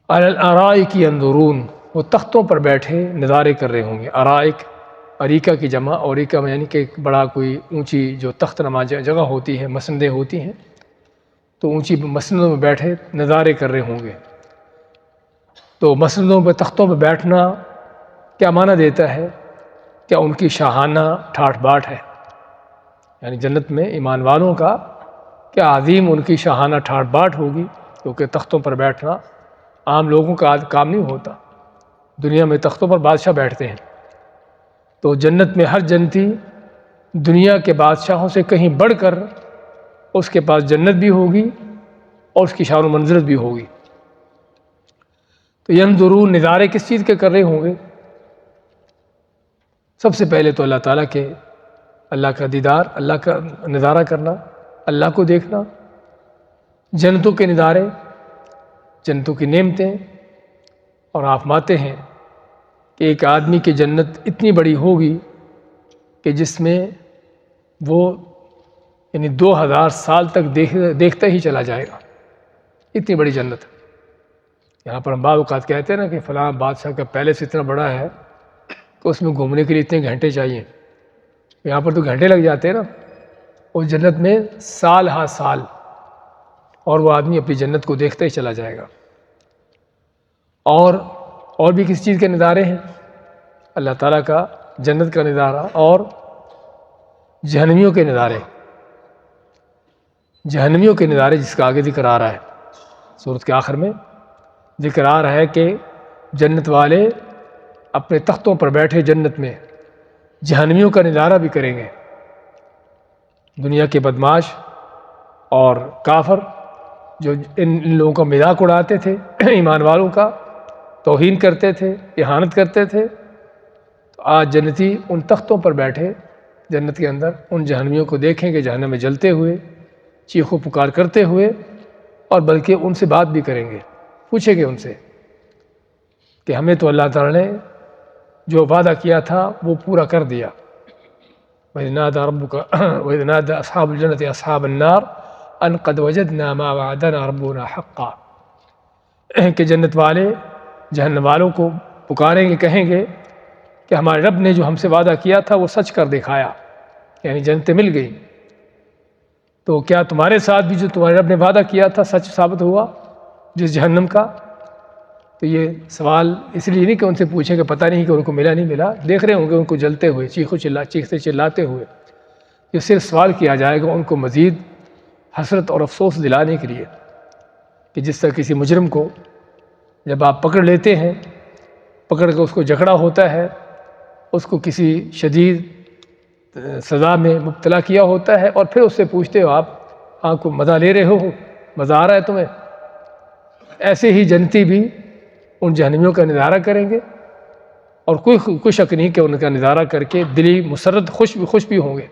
علی الارائک ینظرون، وہ تختوں پر بیٹھے نظارے کر رہے ہوں گے۔ ارائک اریکہ کی جمع، اوریکہ میں یعنی کہ ایک بڑا کوئی اونچی جو تخت نما جگہ ہوتی ہے، مسندیں ہوتی ہیں، تو اونچی مسندوں میں بیٹھے نظارے کر رہے ہوں گے۔ تو مسندوں پہ تختوں پہ بیٹھنا کیا معنی دیتا ہے؟ کیا ان کی شاہانہ ٹھاٹھ باٹھ ہے، یعنی جنت میں ایمان والوں کا کیا عظیم ان کی شاہانہ ٹھاٹھ باٹھ ہوگی، کیونکہ تختوں پر بیٹھنا عام لوگوں کا کام نہیں ہوتا۔ دنیا میں تختوں پر بادشاہ بیٹھتے ہیں، تو جنت میں ہر جنتی دنیا کے بادشاہوں سے کہیں بڑھ کر اس کے پاس جنت بھی ہوگی اور اس کی شان و منزلت بھی ہوگی۔ تو ینظرون نظارے کس چیز کے کر رہے ہوں گے؟ سب سے پہلے تو اللہ تعالیٰ کے، اللہ کا دیدار، اللہ کا نظارہ کرنا، اللہ کو دیکھنا، جنتوں کے نظارے، جنتوں کی نعمتیں۔ اور آپ ماتے ہیں کہ ایک آدمی کی جنت اتنی بڑی ہوگی کہ جس میں وہ یعنی 2000 سال تک دیکھتا ہی چلا جائے گا، اتنی بڑی جنت۔ یہاں پر ہم بعض اوقات کہتے ہیں نا کہ فلاں بادشاہ کا پیلس اتنا بڑا ہے کہ اس میں گھومنے کے لیے اتنے گھنٹے چاہیے، یہاں پر تو گھنٹے لگ جاتے ہیں نا، اس جنت میں سال ہا سال، اور وہ آدمی اپنی جنت کو دیکھتا ہی چلا جائے گا۔ اور بھی کس چیز کے نظارے ہیں؟ اللہ تعالیٰ کا جنت کا نظارہ اور جہنمیوں کے نظارے، جہنمیوں کے نظارے جس کا آگے ذکر آ رہا ہے سورت کے آخر میں، ذکر آ رہا ہے کہ جنت والے اپنے تختوں پر بیٹھے جنت میں جہنمیوں کا نظارہ بھی کریں گے۔ دنیا کے بدماش اور کافر جو ان لوگوں کا مذاق اڑاتے تھے، ایمان والوں کا توہین کرتے تھے، اہانت کرتے تھے، تو آج جنتی ان تختوں پر بیٹھے جنت کے اندر ان جہنمیوں کو دیکھیں گے، جہنم میں جلتے ہوئے، چیخ و پکار کرتے ہوئے، اور بلکہ ان سے بات بھی کریں گے، پوچھیں گے ان سے کہ ہمیں تو اللہ تعالیٰ نے جو وعدہ کیا تھا وہ پورا کر دیا۔ وَإِذْ نَادَى أَصْحَابُ الْجَنَّةِ أَصْحَابَ النَّارِ أَنْ قَدْ وَجَدْنَا مَا وَعَدَنَا رَبُّنَا حَقًّا، کہ جنت والے جہنم والوں کو پکاریں گے، کہیں گے کہ ہمارے رب نے جو ہم سے وعدہ کیا تھا وہ سچ کر دکھایا، یعنی جنتیں مل گئی۔ تو کیا تمہارے ساتھ بھی جو تمہارے رب نے وعدہ کیا تھا سچ ثابت ہوا جس جہنم کا؟ تو یہ سوال اس لیے نہیں کہ ان سے پوچھیں کہ پتہ نہیں کہ ان کو ملا نہیں ملا، دیکھ رہے ہوں گے ان کو جلتے ہوئے، چیختے چلاتے ہوئے۔ یہ صرف سوال کیا جائے گا ان کو مزید حسرت اور افسوس دلانے کے لیے، کہ جس طرح کسی مجرم کو جب آپ پکڑ لیتے ہیں، پکڑ کے اس کو جکڑا ہوتا ہے، اس کو کسی شدید سزا میں مبتلا کیا ہوتا ہے، اور پھر اس سے پوچھتے ہو آپ، ہاں کو مزہ لے رہے ہو، مزہ آ رہا ہے تمہیں؟ ایسے ہی جنتی بھی ان جہنمیوں کا نظارہ کریں گے، اور کوئی شک نہیں کہ ان کا نظارہ کر کے دلی مسرت خوش بھی ہوں گے۔